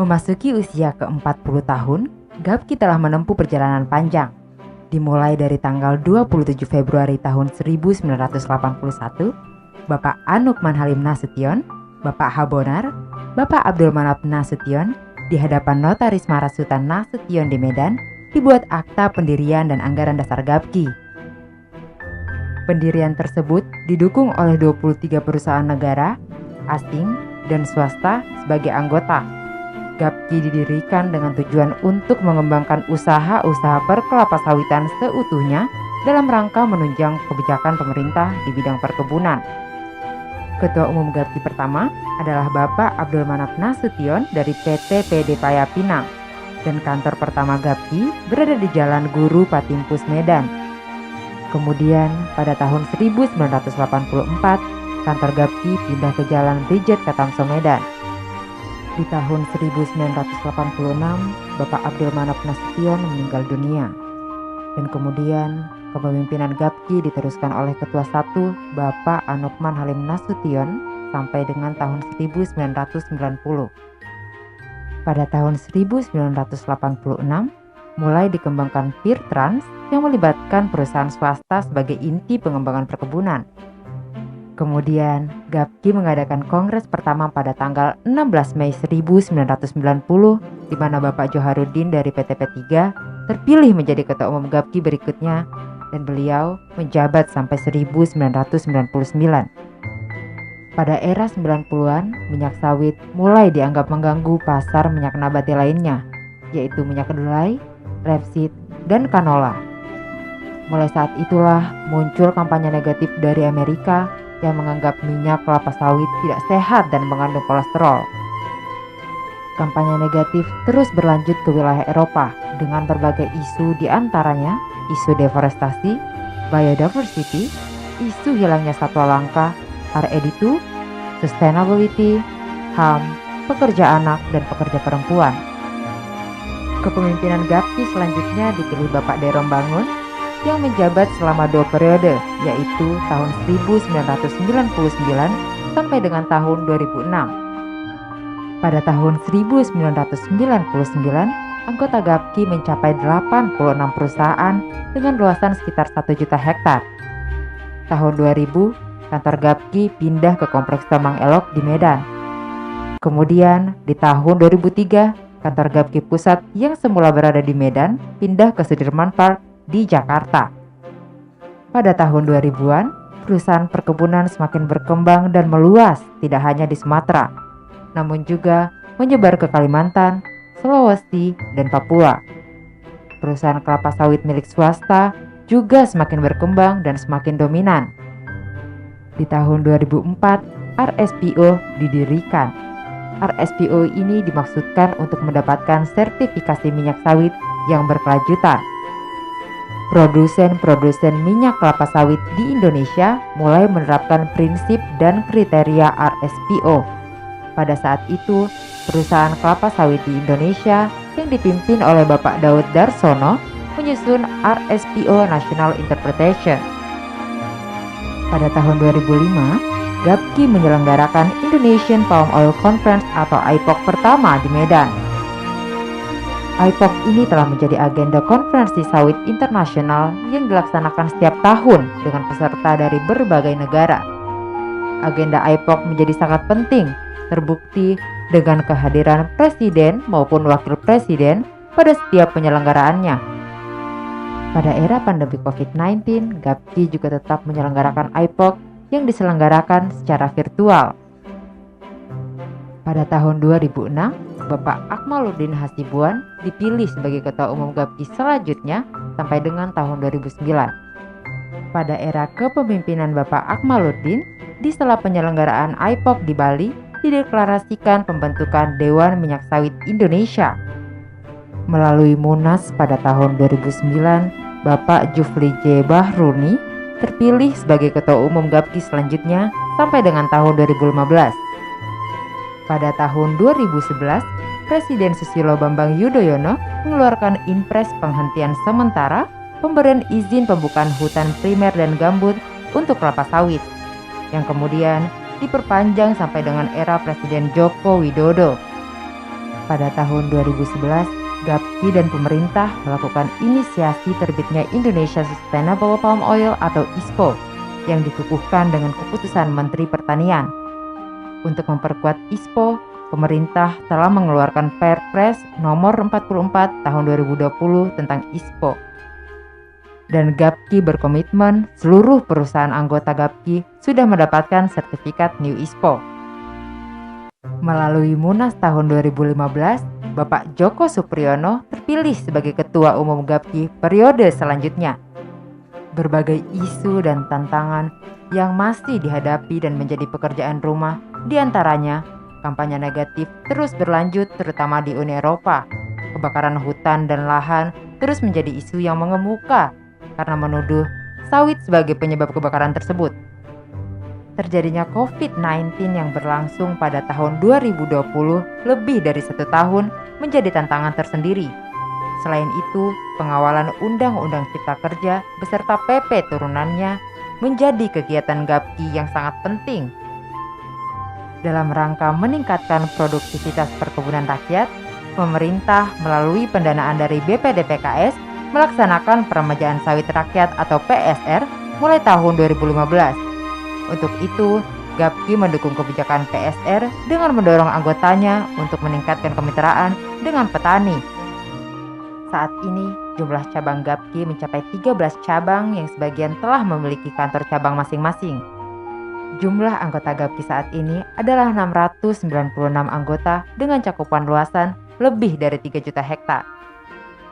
Memasuki usia ke-40 tahun, Gapki telah menempuh perjalanan panjang. Dimulai dari tanggal 27 Februari tahun 1981, Bapak Anukman Halim Nasution, Bapak Habonar, Bapak Abdul Manap Nasution, di hadapan Notaris Marasutan Nasution di Medan, dibuat akta pendirian dan anggaran dasar Gapki. Pendirian tersebut didukung oleh 23 perusahaan negara, asing, dan swasta sebagai anggota. Gapki didirikan dengan tujuan untuk mengembangkan usaha-usaha perkelapa-sawitan seutuhnya dalam rangka menunjang kebijakan pemerintah di bidang perkebunan. Ketua Umum Gapki pertama adalah Bapak Abdul Manap Nasution dari PT PD Paya Pinang, dan kantor pertama Gapki berada di Jalan Guru Patimpus, Medan. Kemudian pada tahun 1984, kantor Gapki pindah ke Jalan Brijet Katamso, Medan. Di tahun 1986, Bapak Abdul Manap Nasution meninggal dunia. Dan kemudian kepemimpinan Gapki diteruskan oleh Ketua 1 Bapak Anukman Halim Nasution sampai dengan tahun 1990. Pada tahun 1986, mulai dikembangkan Firtrans yang melibatkan perusahaan swasta sebagai inti pengembangan perkebunan. Kemudian, Gapki mengadakan kongres pertama pada tanggal 16 Mei 1990, di mana Bapak Joharuddin dari PT P3 terpilih menjadi Ketua Umum Gapki berikutnya, dan beliau menjabat sampai 1999. Pada era 90-an, minyak sawit mulai dianggap mengganggu pasar minyak nabati lainnya, yaitu minyak kedelai, rapeseed, dan canola. Mulai saat itulah muncul kampanye negatif dari Amerika yang menganggap minyak kelapa sawit tidak sehat dan mengandung kolesterol. Kampanye negatif terus berlanjut ke wilayah Eropa dengan berbagai isu, di antaranya isu deforestasi, biodiversity, isu hilangnya satwa langka, RED2, sustainability, HAM, pekerja anak, dan pekerja perempuan. Kepemimpinan Gapki selanjutnya dipilih Bapak Derom Bangun yang menjabat selama 2 periode, yaitu tahun 1999 sampai dengan tahun 2006. Pada tahun 1999, anggota Gapki mencapai 86 perusahaan dengan luasan sekitar 1 juta hektar. Tahun 2000, kantor Gapki pindah ke Kompleks Tomang Elok di Medan. Kemudian di tahun 2003, kantor Gapki pusat yang semula berada di Medan pindah ke Sudirman Park di Jakarta. Pada tahun 2000-an, perusahaan perkebunan semakin berkembang dan meluas tidak hanya di Sumatera, namun juga menyebar ke Kalimantan, Sulawesi, dan Papua. Perusahaan kelapa sawit milik swasta juga semakin berkembang dan semakin dominan. Di tahun 2004, RSPO didirikan. RSPO ini dimaksudkan untuk mendapatkan sertifikasi minyak sawit yang berkelanjutan. Produsen-produsen minyak kelapa sawit di Indonesia mulai menerapkan prinsip dan kriteria RSPO. Pada saat itu, perusahaan kelapa sawit di Indonesia yang dipimpin oleh Bapak Daud Darsono menyusun RSPO National Interpretation. Pada tahun 2005, Gapki menyelenggarakan Indonesian Palm Oil Conference atau IPOC pertama di Medan. IPOC ini telah menjadi agenda konferensi sawit internasional yang dilaksanakan setiap tahun dengan peserta dari berbagai negara. Agenda IPOC menjadi sangat penting, terbukti dengan kehadiran presiden maupun wakil presiden pada setiap penyelenggaraannya. Pada era pandemi COVID-19, Gapki juga tetap menyelenggarakan IPOC yang diselenggarakan secara virtual. Pada tahun 2006, Bapak Akmaluddin Hasibuan dipilih sebagai Ketua Umum Gapki selanjutnya sampai dengan tahun 2009. Pada era kepemimpinan Bapak Akmaluddin, di sela penyelenggaraan IPOC di Bali, dideklarasikan pembentukan Dewan Minyak Sawit Indonesia. Melalui Munas pada tahun 2009, Bapak Jufli J. Bahruni terpilih sebagai Ketua Umum Gapki selanjutnya sampai dengan tahun 2015. Pada tahun 2011, Presiden Susilo Bambang Yudhoyono mengeluarkan Impres penghentian sementara pemberian izin pembukaan hutan primer dan gambut untuk kelapa sawit, yang kemudian diperpanjang sampai dengan era Presiden Joko Widodo. Pada tahun 2011, Gapki dan pemerintah melakukan inisiasi terbitnya Indonesia Sustainable Palm Oil atau ISPO yang dikukuhkan dengan keputusan Menteri Pertanian. Untuk memperkuat ISPO, pemerintah telah mengeluarkan Perpres nomor 44 tahun 2020 tentang ISPO. Dan Gapki berkomitmen seluruh perusahaan anggota Gapki sudah mendapatkan sertifikat New ISPO. Melalui Munas tahun 2015, Bapak Joko Supriyono terpilih sebagai Ketua Umum Gapki periode selanjutnya. Berbagai isu dan tantangan yang masih dihadapi dan menjadi pekerjaan rumah, diantaranya kampanye negatif terus berlanjut terutama di Uni Eropa. Kebakaran hutan dan lahan terus menjadi isu yang mengemuka karena menuduh sawit sebagai penyebab kebakaran tersebut. Terjadinya COVID-19 yang berlangsung pada tahun 2020 lebih dari 1 tahun menjadi tantangan tersendiri. Selain itu, pengawalan Undang-Undang Cipta Kerja beserta PP turunannya menjadi kegiatan Gapki yang sangat penting. Dalam rangka meningkatkan produktivitas perkebunan rakyat, pemerintah melalui pendanaan dari BPDPKS melaksanakan peremajaan sawit rakyat atau PSR mulai tahun 2015. Untuk itu, Gapki mendukung kebijakan PSR dengan mendorong anggotanya untuk meningkatkan kemitraan dengan petani. Saat ini, jumlah cabang Gapki mencapai 13 cabang yang sebagian telah memiliki kantor cabang masing-masing. Jumlah anggota Gapki saat ini adalah 696 anggota dengan cakupan luasan lebih dari 3 juta hektar.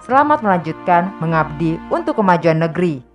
Selamat melanjutkan mengabdi untuk kemajuan negeri.